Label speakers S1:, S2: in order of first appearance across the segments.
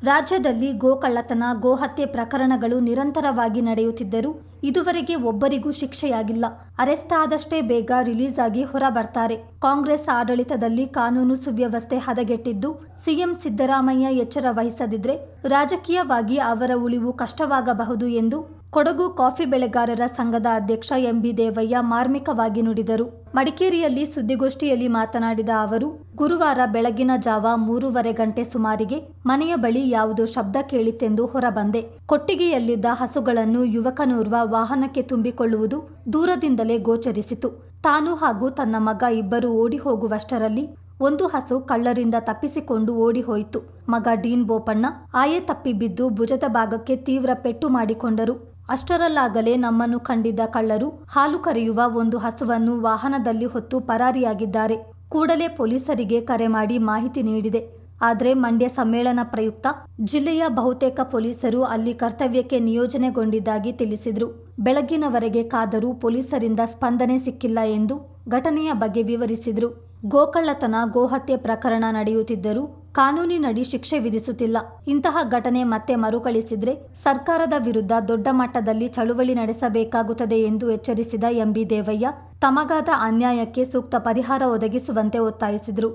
S1: ರಾಜ್ಯದಲ್ಲಿ ಗೋಕಳ್ಳತನ, ಗೋಹತ್ಯೆ ಪ್ರಕರಣಗಳು ನಿರಂತರವಾಗಿ ನಡೆಯುತ್ತಿದ್ದರೂ ಇದುವರೆಗೆ ಒಬ್ಬರಿಗೂ ಶಿಕ್ಷೆಯಾಗಿಲ್ಲ. ಅರೆಸ್ಟ್ ಆದಷ್ಟೇ ಬೇಗ ರಿಲೀಸ್ ಆಗಿ ಹೊರ ಬರ್ತಾರೆ. ಕಾಂಗ್ರೆಸ್ ಆಡಳಿತದಲ್ಲಿ ಕಾನೂನು ಸುವ್ಯವಸ್ಥೆ ಹದಗೆಟ್ಟಿದ್ದು, ಸಿಎಂ ಸಿದ್ದರಾಮಯ್ಯ ಎಚ್ಚರ ವಹಿಸದಿದ್ರೆ ರಾಜಕೀಯವಾಗಿ ಅವರ ಉಳಿವು ಕಷ್ಟವಾಗಬಹುದು ಎಂದು ಕೊಡಗು ಕಾಫಿ ಬೆಳೆಗಾರರ ಸಂಘದ ಅಧ್ಯಕ್ಷ ಎಂಬಿ ದೇವಯ್ಯ ಮಾರ್ಮಿಕವಾಗಿ ನುಡಿದರು. ಮಡಿಕೇರಿಯಲ್ಲಿ ಸುದ್ದಿಗೋಷ್ಠಿಯಲ್ಲಿ ಮಾತನಾಡಿದ ಅವರು, ಗುರುವಾರ ಬೆಳಗಿನ ಜಾವ 3:30 ಗಂಟೆ ಸುಮಾರಿಗೆ ಮನೆಯ ಬಳಿ ಯಾವುದೋ ಶಬ್ದ ಕೇಳಿತೆಂದು ಹೊರಬಂದೆ. ಕೊಟ್ಟಿಗೆಯಲ್ಲಿದ್ದ ಹಸುಗಳನ್ನು ಯುವಕನೋರ್ವ ವಾಹನಕ್ಕೆ ತುಂಬಿಕೊಳ್ಳುವುದು ದೂರದಿಂದಲೇ ಗೋಚರಿಸಿತು. ತಾನು ಹಾಗೂ ತನ್ನ ಮಗ ಇಬ್ಬರು ಓಡಿ ಹೋಗುವಷ್ಟರಲ್ಲಿ ಒಂದು ಹಸು ಕಳ್ಳರಿಂದ ತಪ್ಪಿಸಿಕೊಂಡು ಓಡಿ ಹೋಯಿತು. ಮಗ ಡೀನ್ ಬೋಪಣ್ಣ ಆಯೆ ತಪ್ಪಿ ಬಿದ್ದು ಭುಜದ ಭಾಗಕ್ಕೆ ತೀವ್ರ ಪೆಟ್ಟು ಮಾಡಿಕೊಂಡರು. ಅಷ್ಟರಲ್ಲಾಗಲೇ ನಮ್ಮನ್ನು ಕಂಡಿದ್ದ ಕಳ್ಳರು ಹಾಲು ಕರೆಯುವ ಒಂದು ಹಸುವನ್ನು ವಾಹನದಲ್ಲಿ ಹೊತ್ತು ಪರಾರಿಯಾಗಿದ್ದಾರೆ. ಕೂಡಲೇ ಪೊಲೀಸರಿಗೆ ಕರೆ ಮಾಡಿ ಮಾಹಿತಿ ನೀಡಿದೆ. ಆದರೆ ಮಂಡ್ಯ ಸಮ್ಮೇಳನ ಪ್ರಯುಕ್ತ ಜಿಲ್ಲೆಯ ಬಹುತೇಕ ಪೊಲೀಸರು ಅಲ್ಲಿ ಕರ್ತವ್ಯಕ್ಕೆ ನಿಯೋಜನೆಗೊಂಡಿದ್ದಾಗಿ ತಿಳಿಸಿದರು. ಬೆಳಗ್ಗಿನವರೆಗೆ ಕಾದರೂ ಪೊಲೀಸರಿಂದ ಸ್ಪಂದನೆ ಸಿಕ್ಕಿಲ್ಲ ಎಂದು ಘಟನೆಯ ಬಗ್ಗೆ ವಿವರಿಸಿದರು. ಗೋಕಳ್ಳತನ, ಗೋಹತ್ಯೆ ಪ್ರಕರಣ ನಡೆಯುತ್ತಿದ್ದರೂ ಕಾನೂನಿನಡಿ ಶಿಕ್ಷೆ ವಿಧಿಸುತ್ತಿಲ್ಲ. ಇಂತಹ ಘಟನೆ ಮತ್ತೆ ಮರುಕಳಿಸಿದ್ರೆ ಸರ್ಕಾರದ ವಿರುದ್ಧ ದೊಡ್ಡ ಮಟ್ಟದಲ್ಲಿ ಚಳುವಳಿ ನಡೆಸಬೇಕಾಗುತ್ತದೆ ಎಂದು ಎಚ್ಚರಿಸಿದ ಎಂಬಿ ದೇವಯ್ಯ ತಮಗಾದ ಅನ್ಯಾಯಕ್ಕೆ ಸೂಕ್ತ ಪರಿಹಾರ ಒದಗಿಸುವಂತೆ ಒತ್ತಾಯಿಸಿದರು.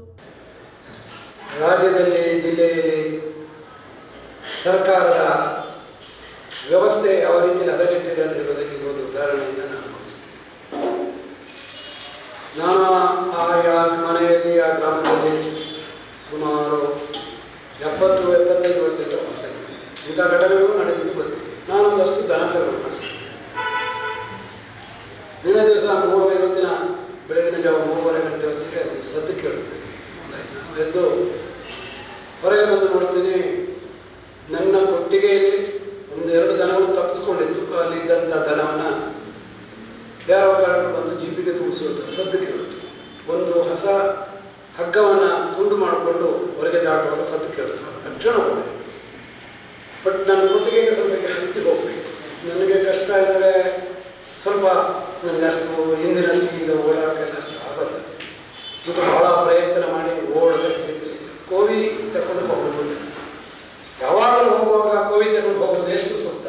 S2: ರಾಜ್ಯದಲ್ಲಿ, ಜಿಲ್ಲೆಯಲ್ಲಿ ಸರ್ಕಾರದ ವ್ಯವಸ್ಥೆ ಯಾವ ರೀತಿಯಲ್ಲಿ ಹದಗೆಟ್ಟಿದೆ ಅಂತ ಹೇಳೋದಕ್ಕೆ ಒಂದು ಉದಾಹರಣೆಯಿಂದ ನಾನು ಭಾವಿಸ್ತೇನೆ. ನಾನು ಆಯಾ ಮನೆಯಲ್ಲಿ, ಆ ಗ್ರಾಮದಲ್ಲಿ ಸುಮಾರು 70-75 ವರ್ಷದಿಂದ ವಾಸ ಇದ್ದೇನೆ. ಇಂಥ ಘಟನೆಗಳು ನಡೆದಿದ್ದು ಗೊತ್ತಿದೆ. ನಾನೊಂದಷ್ಟು ದನಕರುಗಳನ್ನು ಸಾಕಿದ್ದೇನೆ. ದಿನ ದಿವಸ ಇವತ್ತಿನ ಬೆಳಗಿನ ಜಾವ 3:30 ಗಂಟೆ ಹೊತ್ತಿಗೆ ಒಂದು ಸದ್ದು ಕೇಳುತ್ತೇನೆ. ನಾನು ಎದ್ದು ಹೊರಗೆ ಬಂದು ನೋಡ್ತೀನಿ, ನನ್ನ ಕೊಟ್ಟಿಗೆಯಲ್ಲಿ 1-2 ದನಗಳು ತಪ್ಪಿಸ್ಕೊಂಡಿತ್ತು. ಅಲ್ಲಿದ್ದಂಥ ದನವನ್ನು ಯಾರೋ ಕಾರಣಕ್ಕೆ ಬಂದು ಜೀಪಿಗೆ ತುಂಬಿಸುವಂಥ ಸದ್ದು ಕೇಳುತ್ತೆ. ಒಂದು ಹೊಸ ಹಗ್ಗವನ್ನು ತುಂಡು ಮಾಡಿಕೊಂಡು ಹೊರಗೆ ದಾಟುವಾಗ ಸದ್ದು ಕೇಳುತ್ತೆ. ತಕ್ಷಣ ಹೋದೆ. ಬಟ್ ನನ್ನ ಕೊಟ್ಟಿಗೆಗೆ ಸ್ವಲ್ಪ ಹತ್ತಿ ಹೋಗಬೇಕು. ನನಗೆ ಕಷ್ಟ ಅಂದರೆ ಸ್ವಲ್ಪ ನನಗೆ ಅಷ್ಟು ಹಿಂದಿನಷ್ಟು ಈಗ ಓಡಾಡೋಕ್ಕೆಲ್ಲ ಅಷ್ಟು ಆಗೋಲ್ಲ. ಇದು ಭಾಳ ಪ್ರಯತ್ನ ಮಾಡಿ ಓಡೋದೇ ಸಿಗಲಿಲ್ಲ. ಕೋವಿ ತಗೊಂಡು ಹೋಗ್ಬೋದು. ಯಾವಾಗಲೂ ಹೋಗುವಾಗ ಕೋವಿ ತಗೊಂಡು ಹೋಗೋದು ಎಷ್ಟು ಸೂಕ್ತ?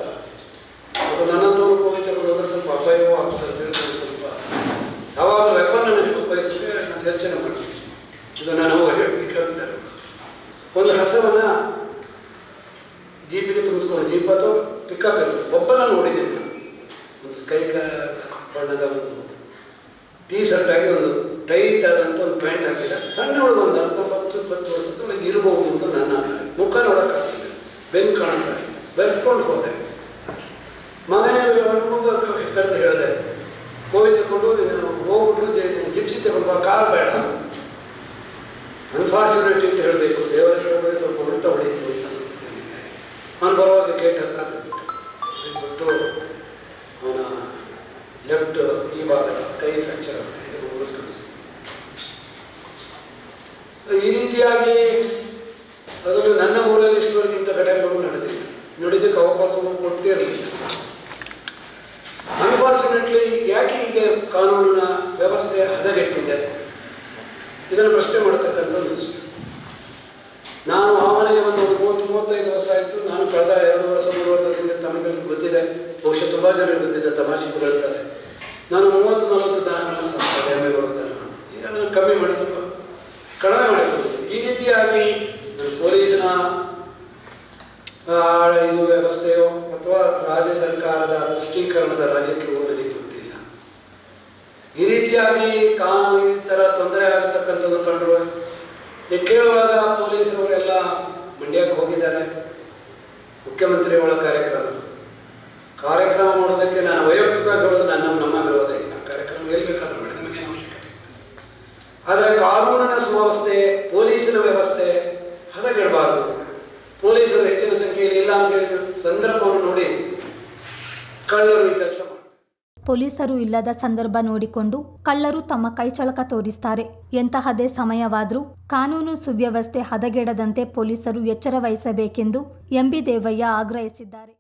S2: ಅದು ನನ್ನಂತವರು ಕೋವಿ ತಗೊಂಡು ಹೋದ್ರೆ ಸ್ವಲ್ಪ ಅಪಾಯವೂ ಆಗ್ತದೆ ತಿಳಿದು ಸ್ವಲ್ಪ ಯಾವಾಗಲೂ ವೆಪನನ್ನು ಉಪಯೋಗಿಸಿದ್ರೆ ನಾನು ಯೋಚನೆ ಮಾಡ್ತೀನಿ. ಇದು ನಾನು ಹೇಳ್ತಿದ್ದೆ. ಒಂದು ಹಸವನ್ನು ಜೀಪಿಗೆ ತುಂಬಿಸ್ಕೊಂಡು, ಜೀಪ್ ಅಥವಾ ಪಿಕಪ್ ಇರೋದು ಒಬ್ಬನ ನೋಡಿದ್ದೀನಿ ನಾನು. ಒಂದು ಸ್ಕೈ ಬಣ್ಣದ ಒಂದು ಟೀ ಶರ್ಟ್ ಆಗಿ ಒಂದು ಟೈಟ್ ಆದಂಥ ಒಂದು ಪ್ಯಾಂಟ್ ಹಾಕಿದ ಸಣ್ಣ ಹುಡುಗ, ಒಂದು 19-20 ವರ್ಷದೊಳಗೆ ಇರಬಹುದು ಅಂತ ನನ್ನ ಮುಖ ನೋಡೋಕ್ಕಾಗಲಿಲ್ಲ. ಬೆನ್ನು ಕಾಣುತ್ತಾ ಇತ್ತು. ಬೆರೆಸ್ಕೊಂಡು ಹೋದೆ. ಮಗನೇ ಕರೆದು ಹೇಳಿದೆ, ಕೋವಿ ತಗೊಂಡು ನೀನು ಹೋಗ್ಬಿಟ್ರು, ಜಿಪ್ಸಿ ತಗೊಂಡು ಕಾರ್ ಬೇಡ. ಅನ್ಫಾರ್ಚುನೇಟ್ ಅಂತ ಹೇಳಬೇಕು. ದೇವರಿಗೆ ಹೋಗಿ ಸ್ವಲ್ಪ ಉಲ್ಟ ಹೊಡೀತು ಅಂತ ಅನಿಸ್ತು ನನಗೆ. ನಾನು ಬರುವಾಗ ಗೇಟ್ ಹತ್ರ ಬಿಟ್ಬಿಟ್ಟು ಅವನ ಲೆಫ್ಟ್ ಈ ಭಾಗದ ಕೈ ಫ್ರ್ಯಾಕ್ಚರ್ ಆಗಿದೆ. ಸೊ ಈ ರೀತಿಯಾಗಿ ಅದರಲ್ಲೂ ನನ್ನ ಊರಲ್ಲಿ ಇಷ್ಟವರೆಗಿಂತ ಘಟನೆಗಳು ನಡೆದಕ್ಕೆ ಅವಕಾಶವನ್ನು ಕೊಟ್ಟಿರಲಿಲ್ಲ. ಅನ್ಫಾರ್ಚುನೇಟ್ಲಿ ಯಾಕೆ ಹೀಗೆ ಕಾನೂನಿನ ವ್ಯವಸ್ಥೆ ಹದಗೆಟ್ಟಿದೆ ಇದನ್ನು ಪ್ರಶ್ನೆ ಮಾಡತಕ್ಕಂಥ ವಿಷಯ. ನಾನು ಆ ಮನೆಗೆ ಒಂದು 30-35 ವರ್ಷ ಆಯಿತು. ನಾನು ಕಳೆದ 2-3 ವರ್ಷದಿಂದ ತಮಗೆ ಗೊತ್ತಿದೆ, ಬಹುಶಃ ತುಂಬ ಜನರಿಗೆ ಗೊತ್ತಿದೆ, ತಮಾಷೆಗಳು ಹೇಳ್ತಾರೆ. ನಾನು 30-40 ದನಗಳನ್ನ ಸಾಕ್ತಾರೆ, ಎಮ್ಮೆಗಳು ದನಗಳನ್ನು. ಈಗ ಅದನ್ನು ಕಮ್ಮಿ ಮಾಡಿ ಸ್ವಲ್ಪ ಕಡಿಮೆ ಮಾಡಿಕೊಂಡು ಈ ರೀತಿಯಾಗಿ ಪೊಲೀಸಿನ ಇದು ವ್ಯವಸ್ಥೆಯೋ ಅಥವಾ ರಾಜ್ಯ ಸರ್ಕಾರದ ತುಷ್ಟೀಕರಣದ ರಾಜ್ಯಕ್ಕೆ ಹೋಗಲಿಕ್ಕೆ ಗೊತ್ತಿಲ್ಲ. ಈ ರೀತಿಯಾಗಿ ಈ ಥರ ತೊಂದರೆ ಆಗತಕ್ಕಂಥದ್ದು ಕಂಡ್ರು. ಕೇಳುವಾಗ ಪೊಲೀಸರವರೆಲ್ಲ ಮಂಡ್ಯಕ್ಕೆ ಹೋಗಿದ್ದಾರೆ. ಮುಖ್ಯಮಂತ್ರಿಗಳ ಕಾರ್ಯಕ್ರಮ ಮಾಡೋದಕ್ಕೆ ನಾನು ವೈಯಕ್ತಿಕವಾಗಿ ಹೇಳೋದು ನಮ್ಮ ವಿರೋಧ ಇಲ್ಲ. ಕಾರ್ಯಕ್ರಮ ಎಲ್ಲಿ ಬೇಕಾದ್ರೂ ಮಾಡಿ, ನಮಗೇನು ಅವಶ್ಯಕತೆ ಇಲ್ಲ. ಆದರೆ ಕಾನೂನಿನ ಸುವ್ಯವಸ್ಥೆ, ಪೊಲೀಸಿನ ವ್ಯವಸ್ಥೆ ಹದಗೆಡಬಾರ್ದು. ಪೊಲೀಸರು ಹೆಚ್ಚಿನ ಸಂಖ್ಯೆಯಲ್ಲಿ ಇಲ್ಲ ಅಂತ ಹೇಳಿದ ಸಂದರ್ಭವನ್ನು ನೋಡಿ ಕಳ್ಳರು ಈ ಕೆಲಸ ಮಾಡ್ತಾರೆ.
S1: ಪೊಲೀಸರು ಇಲ್ಲದ ಸಂದರ್ಭ ನೋಡಿಕೊಂಡು ಕಳ್ಳರು ತಮ್ಮ ಕೈಚಳಕ ತೋರಿಸ್ತಾರೆ. ಎಂತಹದೇ ಸಮಯವಾದರೂ ಕಾನೂನು ಸುವ್ಯವಸ್ಥೆ ಹದಗೆಡದಂತೆ ಪೊಲೀಸರು ಎಚ್ಚರ ವಹಿಸಬೇಕೆಂದು ಎಂಬಿ ದೇವಯ್ಯ ಆಗ್ರಹಿಸಿದ್ದಾರೆ.